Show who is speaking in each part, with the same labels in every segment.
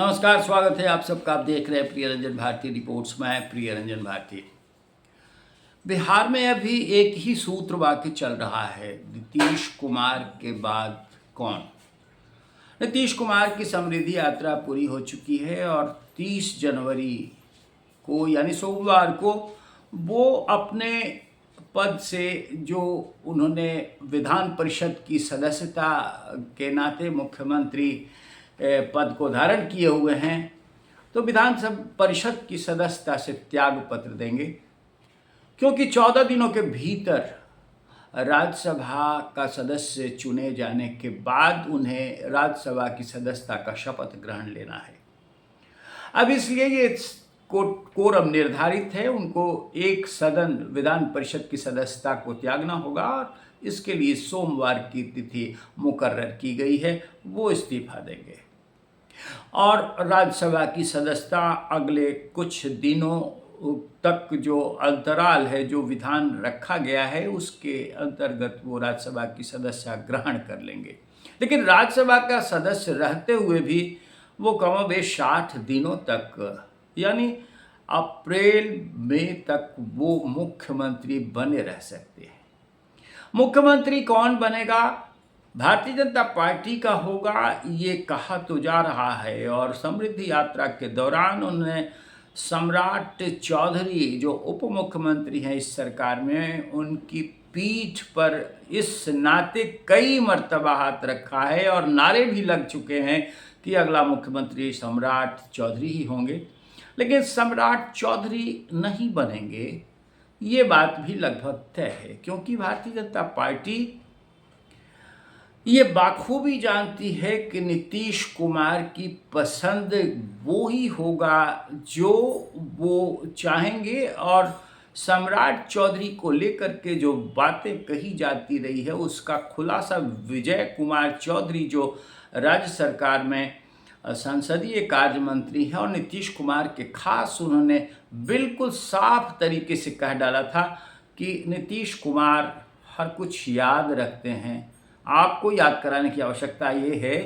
Speaker 1: नमस्कार, स्वागत है आप सबका। आप देख रहे हैं प्रिय रंजन भारती रिपोर्ट्स। मैं प्रिय रंजन भारती। बिहार में अभी एक ही सूत्र वाक्य चल रहा है, नीतीश कुमार के बाद कौन। नीतीश कुमार की समृद्धि यात्रा पूरी हो चुकी है और 30 जनवरी को यानी सोमवार को वो अपने पद से जो उन्होंने विधान परिषद की सदस्यता के नाते मुख्यमंत्री पद को धारण किए हुए हैं, तो विधानसभा परिषद की सदस्यता से त्याग पत्र देंगे, क्योंकि 14 दिनों के भीतर राज्यसभा का सदस्य चुने जाने के बाद उन्हें राज्यसभा की सदस्यता का शपथ ग्रहण लेना है। अब इसलिए ये कोरम निर्धारित है, उनको एक सदन विधान परिषद की सदस्यता को त्यागना होगा और इसके लिए सोमवार की तिथि मुकर्रर की गई है, वो इस्तीफा देंगे और राज्यसभा की सदस्यता अगले कुछ दिनों तक जो अंतराल है, जो विधान रखा गया है, उसके अंतर्गत वो राज्यसभा की सदस्यता ग्रहण कर लेंगे। लेकिन राज्यसभा का सदस्य रहते हुए भी वो कमोबेश 60 दिनों तक यानी अप्रैल मई तक वो मुख्यमंत्री बने रह सकते हैं। मुख्यमंत्री कौन बनेगा, भारतीय जनता पार्टी का होगा, ये कहा तो जा रहा है। और समृद्धि यात्रा के दौरान उन्होंने सम्राट चौधरी जो उप मुख्यमंत्री हैं इस सरकार में, उनकी पीठ पर इस नाते कई मर्तबा हाथ रखा है और नारे भी लग चुके हैं कि अगला मुख्यमंत्री सम्राट चौधरी ही होंगे। लेकिन सम्राट चौधरी नहीं बनेंगे, ये बात भी लगभग तय है, क्योंकि भारतीय जनता पार्टी ये बाखूबी जानती है कि नीतीश कुमार की पसंद वो ही होगा जो वो चाहेंगे। और सम्राट चौधरी को लेकर के जो बातें कही जाती रही है, उसका खुलासा विजय कुमार चौधरी जो राज्य सरकार में संसदीय कार्य मंत्री हैं और नीतीश कुमार के खास, उन्होंने बिल्कुल साफ तरीके से कह डाला था कि नीतीश कुमार हर कुछ याद रखते हैं। आपको याद कराने की आवश्यकता ये है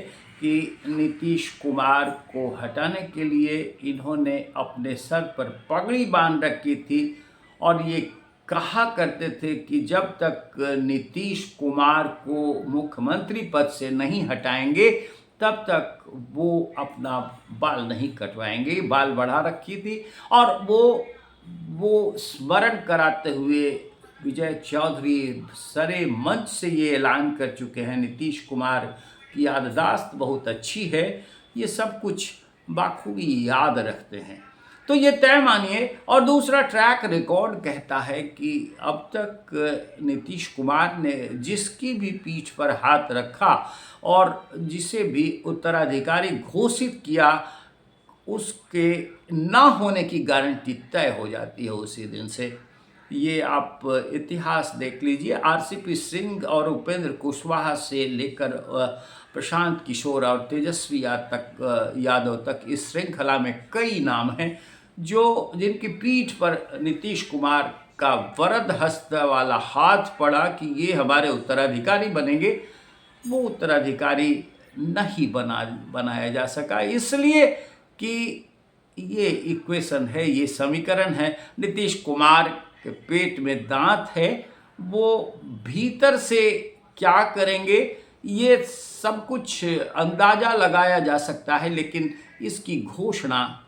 Speaker 1: कि नीतीश कुमार को हटाने के लिए इन्होंने अपने सर पर पगड़ी बांध रखी थी और ये कहा करते थे कि जब तक नीतीश कुमार को मुख्यमंत्री पद से नहीं हटाएंगे तब तक वो अपना बाल नहीं कटवाएंगे। बाल बढ़ा रखी थी और वो स्मरण कराते हुए विजय चौधरी सरे मंच से ये ऐलान कर चुके हैं, नीतीश कुमार की याददाश्त बहुत अच्छी है, ये सब कुछ बाखूबी याद रखते हैं। तो ये तय मानिए। और दूसरा, ट्रैक रिकॉर्ड कहता है कि अब तक नीतीश कुमार ने जिसकी भी पीठ पर हाथ रखा और जिसे भी उत्तराधिकारी घोषित किया, उसके ना होने की गारंटी तय हो जाती है उसी दिन से। ये आप इतिहास देख लीजिए, आरसीपी सिंह और उपेंद्र कुशवाहा से लेकर प्रशांत किशोर और तेजस्वी यादव तक इस श्रृंखला में कई नाम हैं जिनकी पीठ पर नीतीश कुमार का वरद हस्त वाला हाथ पड़ा कि ये हमारे उत्तराधिकारी बनेंगे। वो उत्तराधिकारी नहीं बनाया जा सका, इसलिए कि ये इक्वेशन है, ये समीकरण है, नीतीश कुमार के पेट में दांत है, वो भीतर से क्या करेंगे ये सब कुछ अंदाजा लगाया जा सकता है, लेकिन इसकी घोषणा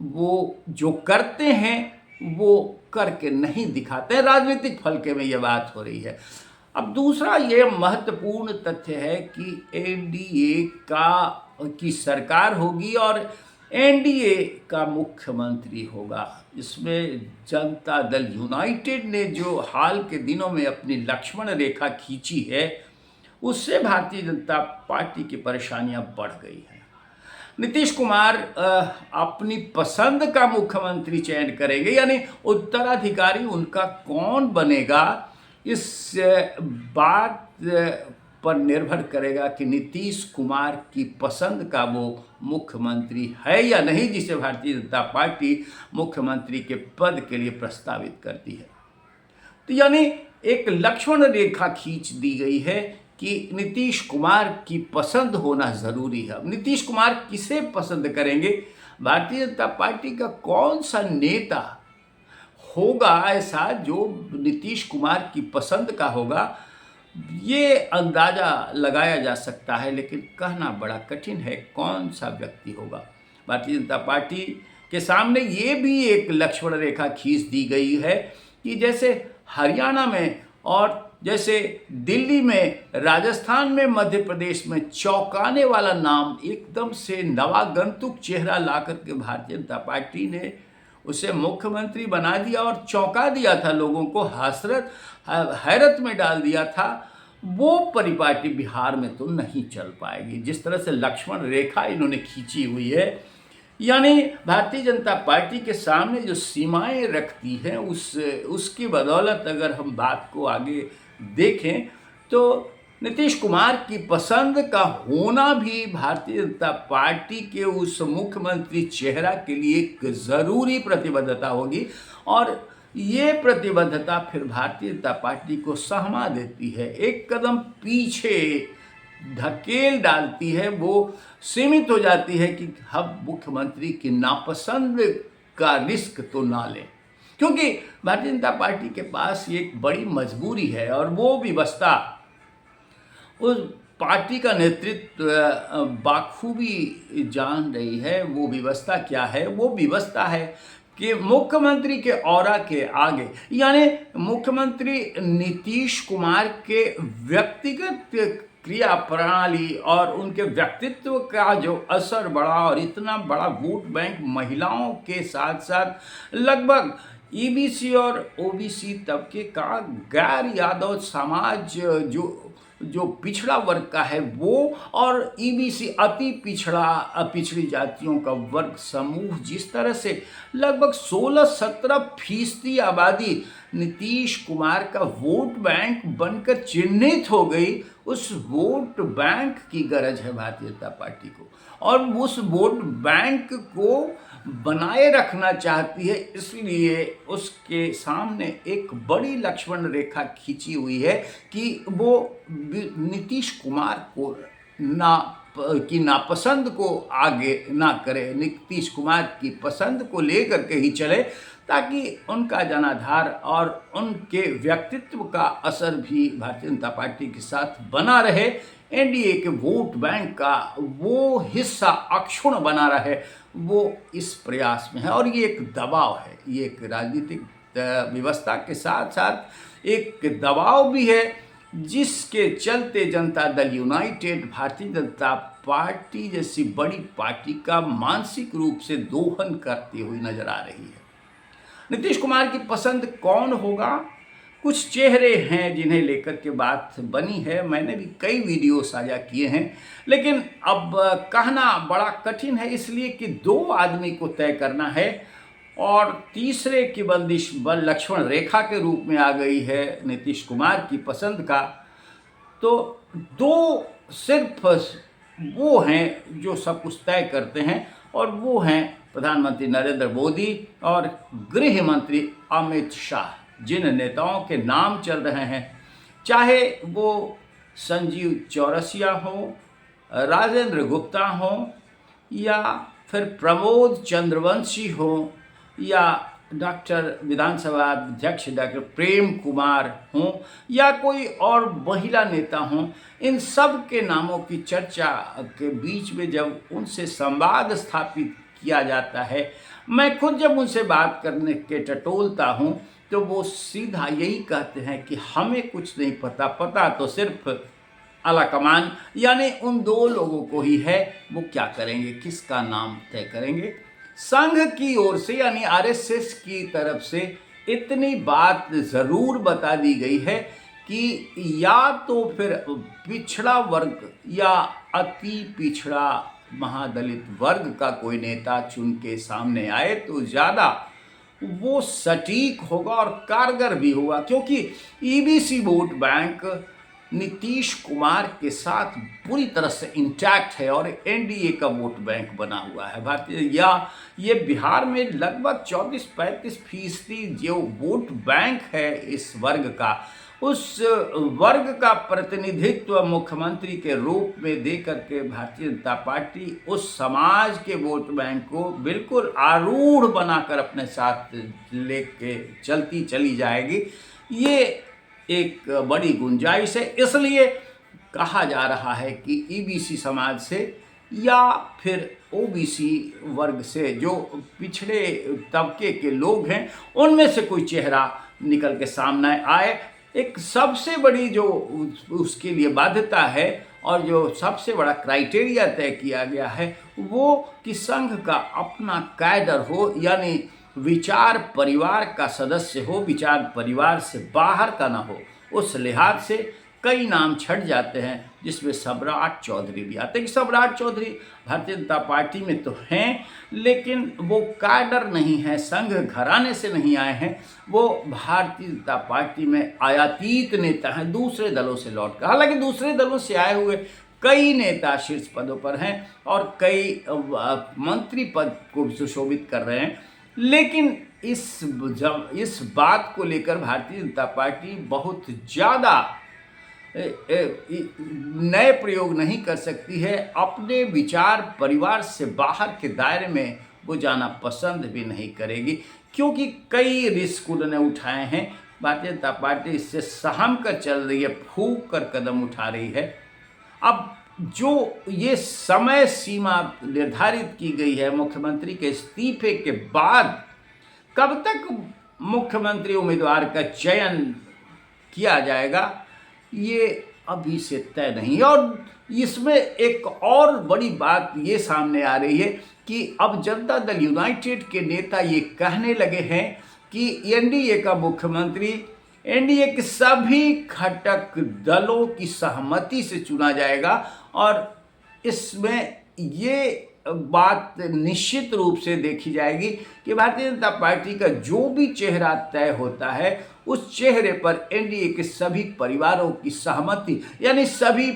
Speaker 1: वो जो करते हैं वो करके नहीं दिखाते। राजनीतिक फलके में ये बात हो रही है। अब दूसरा ये महत्वपूर्ण तथ्य है कि एनडीए की सरकार होगी और एनडीए का मुख्यमंत्री होगा। इसमें जनता दल यूनाइटेड ने जो हाल के दिनों में अपनी लक्ष्मण रेखा खींची है, उससे भारतीय जनता पार्टी की परेशानियां बढ़ गई हैं। नीतीश कुमार अपनी पसंद का मुख्यमंत्री चयन करेंगे, यानी उत्तराधिकारी उनका कौन बनेगा, इस बात पर निर्भर करेगा कि नीतीश कुमार की पसंद का वो मुख्यमंत्री है या नहीं, जिसे भारतीय जनता पार्टी मुख्यमंत्री के पद के लिए प्रस्तावित करती है। तो यानी एक लक्ष्मण रेखा खींच दी गई है कि नीतीश कुमार की पसंद होना ज़रूरी है। अब नीतीश कुमार किसे पसंद करेंगे, भारतीय जनता पार्टी का कौन सा नेता होगा ऐसा जो नीतीश कुमार की पसंद का होगा, ये अंदाज़ा लगाया जा सकता है, लेकिन कहना बड़ा कठिन है कौन सा व्यक्ति होगा। भारतीय जनता पार्टी के सामने ये भी एक लक्ष्मण रेखा खींच दी गई है कि जैसे हरियाणा में और जैसे दिल्ली में, राजस्थान में, मध्य प्रदेश में चौंकाने वाला नाम एकदम से नवागंतुक चेहरा ला करके भारतीय जनता पार्टी ने उसे मुख्यमंत्री बना दिया और चौंका दिया था, लोगों को हैरत में डाल दिया था। वो परिपाटी बिहार में तो नहीं चल पाएगी। जिस तरह से लक्ष्मण रेखा इन्होंने खींची हुई है, यानी भारतीय जनता पार्टी के सामने जो सीमाएं रखती हैं उसकी बदौलत अगर हम बात को आगे देखें तो नीतीश कुमार की पसंद का होना भी भारतीय जनता पार्टी के उस मुख्यमंत्री चेहरा के लिए एक ज़रूरी प्रतिबद्धता होगी और ये प्रतिबद्धता फिर भारतीय जनता पार्टी को सहमा देती है, एक कदम पीछे धकेल डालती है। वो सीमित हो जाती है कि हम मुख्यमंत्री की नापसंद का रिस्क तो ना लें, क्योंकि भारतीय जनता पार्टी के पास ये एक बड़ी मजबूरी है और वो व्यवस्था उस पार्टी का नेतृत्व बाखूबी जान रही है। वो व्यवस्था क्या है? वो व्यवस्था है कि मुख्यमंत्री के ऑरा के आगे, यानी मुख्यमंत्री नीतीश कुमार के व्यक्तिगत क्रिया प्रणाली और उनके व्यक्तित्व का जो असर बड़ा और इतना बड़ा वोट बैंक महिलाओं के साथ साथ लगभग ईबीसी और ओबीसी तबके का, गैर यादव समाज जो पिछड़ा वर्ग का है वो, और ईबीसी अति पिछड़ी जातियों का वर्ग समूह, जिस तरह से लगभग 16-17% आबादी नीतीश कुमार का वोट बैंक बनकर चिन्हित हो गई, उस वोट बैंक की गरज है भारतीय जनता पार्टी को और उस वोट बैंक को बनाए रखना चाहती है। इसलिए उसके सामने एक बड़ी लक्ष्मण रेखा खींची हुई है कि वो नीतीश कुमार को की नापसंद को आगे ना करे, नीतीश कुमार की पसंद को लेकर के ही चले, ताकि उनका जनाधार और उनके व्यक्तित्व का असर भी भारतीय जनता पार्टी के साथ बना रहे, एनडीए के वोट बैंक का वो हिस्सा अक्षुण्ण बना रहे, वो इस प्रयास में है। और ये एक दबाव है, ये एक राजनीतिक व्यवस्था के साथ साथ एक दबाव भी है, जिसके चलते जनता दल यूनाइटेड भारतीय जनता पार्टी जैसी बड़ी पार्टी का मानसिक रूप से दोहन करती हुई नजर आ रही है। नीतीश कुमार की पसंद कौन होगा? कुछ चेहरे हैं जिन्हें लेकर के बात बनी है, मैंने भी कई वीडियो साझा किए हैं, लेकिन अब कहना बड़ा कठिन है, इसलिए कि 2 आदमी को तय करना है और तीसरे की बंदिश बल लक्ष्मण रेखा के रूप में आ गई है नीतीश कुमार की पसंद का। तो 2 सिर्फ वो हैं जो सब कुछ तय करते हैं और वो हैं प्रधानमंत्री नरेंद्र मोदी और गृह मंत्री अमित शाह। जिन नेताओं के नाम चल रहे हैं, चाहे वो संजीव चौरसिया हो, राजेंद्र गुप्ता हो, या फिर प्रमोद चंद्रवंशी हो, या डॉक्टर विधानसभा अध्यक्ष डॉक्टर प्रेम कुमार हों, या कोई और महिला नेता हों, इन सब के नामों की चर्चा के बीच में जब उनसे संवाद स्थापित किया जाता है, मैं खुद जब उनसे बात करने के टटोलता हूँ तो वो सीधा यही कहते हैं कि हमें कुछ नहीं पता, पता तो सिर्फ आलाकमान यानी उन 2 लोगों को ही है। वो क्या करेंगे, किसका नाम तय करेंगे? संघ की ओर से यानी आरएसएस की तरफ से इतनी बात ज़रूर बता दी गई है कि या तो फिर पिछड़ा वर्ग या अति पिछड़ा महादलित वर्ग का कोई नेता चुन के सामने आए तो ज़्यादा वो सटीक होगा और कारगर भी होगा, क्योंकि EBC vote bank Nitish Kumar के साथ पूरी तरह से इंटैक्ट है और एनडीए का वोट बैंक बना हुआ है भारतीय, या ये बिहार में लगभग 34-35% जो वोट बैंक है इस वर्ग का, उस वर्ग का प्रतिनिधित्व मुख्यमंत्री के रूप में दे करके भारतीय जनता पार्टी उस समाज के वोट बैंक को बिल्कुल आरूढ़ बनाकर अपने साथ लेके चलती चली जाएगी। ये एक बड़ी गुंजाइश है। इसलिए कहा जा रहा है कि ईबीसी समाज से या फिर ओबीसी वर्ग से जो पिछड़े तबके के लोग हैं उनमें से कोई चेहरा निकल के सामने आए। एक सबसे बड़ी जो उसके लिए बाध्यता है और जो सबसे बड़ा क्राइटेरिया तय किया गया है वो कि संघ का अपना कैडर हो, यानी विचार परिवार का सदस्य हो, विचार परिवार से बाहर का ना हो। उस लिहाज से कई नाम छट जाते हैं जिसमें सम्राट चौधरी भी आते हैं। कि सम्राट चौधरी भारतीय जनता पार्टी में तो हैं, लेकिन वो कैडर नहीं है, संघ घराने से नहीं आए हैं। वो भारतीय जनता पार्टी में आयातित नेता हैं, दूसरे दलों से लौट कर। हालांकि दूसरे दलों से आए हुए कई नेता शीर्ष पदों पर हैं और कई मंत्री पद को सुशोभित कर रहे हैं, लेकिन इस बात को लेकर भारतीय जनता पार्टी बहुत ज़्यादा नए प्रयोग नहीं कर सकती है। अपने विचार परिवार से बाहर के दायरे में वो जाना पसंद भी नहीं करेगी, क्योंकि कई रिस्क उन्होंने उठाए हैं। भारतीय जनता पार्टी इससे सहम कर चल रही है, फूंक कर कदम उठा रही है। अब जो ये समय सीमा निर्धारित की गई है मुख्यमंत्री के इस्तीफे के बाद, कब तक मुख्यमंत्री उम्मीदवार का चयन किया जाएगा ये अभी से तय नहीं है। और इसमें एक और बड़ी बात ये सामने आ रही है कि अब जनता दल यूनाइटेड के नेता ये कहने लगे हैं कि एनडीए का मुख्यमंत्री एनडीए के सभी घटक दलों की सहमति से चुना जाएगा। और इसमें ये बात निश्चित रूप से देखी जाएगी कि भारतीय जनता पार्टी का जो भी चेहरा तय होता है उस चेहरे पर एनडीए के सभी परिवारों की सहमति, यानी सभी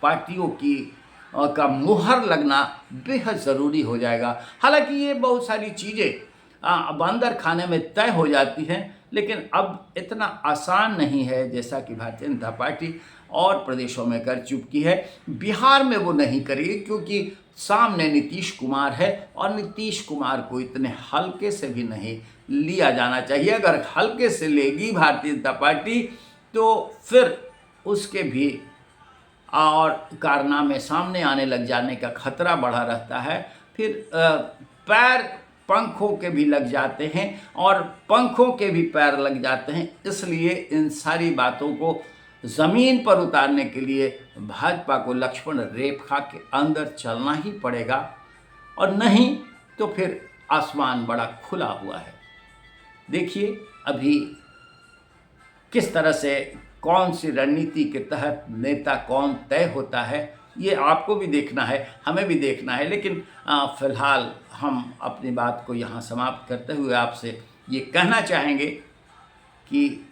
Speaker 1: पार्टियों की का मुहर लगना बेहद ज़रूरी हो जाएगा। हालांकि ये बहुत सारी चीज़ें बंदर खाने में तय हो जाती हैं, लेकिन अब इतना आसान नहीं है जैसा कि भारतीय जनता पार्टी और प्रदेशों में कर चुकी है। बिहार में वो नहीं करेगी क्योंकि सामने नीतीश कुमार है और नीतीश कुमार को इतने हल्के से भी नहीं लिया जाना चाहिए। अगर हल्के से लेगी भारतीय जनता पार्टी तो फिर उसके भी और कारनामे सामने आने लग जाने का खतरा बढ़ा रहता है। फिर पैर पंखों के भी लग जाते हैं और पंखों के भी पैर लग जाते हैं। इसलिए इन सारी बातों को ज़मीन पर उतारने के लिए भाजपा को लक्ष्मण रेखा के अंदर चलना ही पड़ेगा, और नहीं तो फिर आसमान बड़ा खुला हुआ है। देखिए अभी किस तरह से कौन सी रणनीति के तहत नेता कौन तय होता है, ये आपको भी देखना है, हमें भी देखना है। लेकिन फ़िलहाल हम अपनी बात को यहाँ समाप्त करते हुए आपसे ये कहना चाहेंगे कि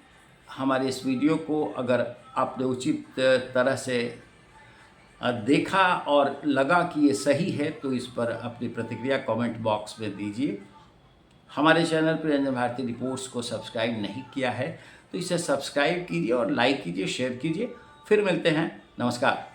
Speaker 1: हमारे इस वीडियो को अगर आपने उचित तरह से देखा और लगा कि ये सही है तो इस पर अपनी प्रतिक्रिया कमेंट बॉक्स में दीजिए। हमारे चैनल पर रंजन भारती रिपोर्ट्स को सब्सक्राइब नहीं किया है तो इसे सब्सक्राइब कीजिए और लाइक कीजिए, शेयर कीजिए। फिर मिलते हैं, नमस्कार।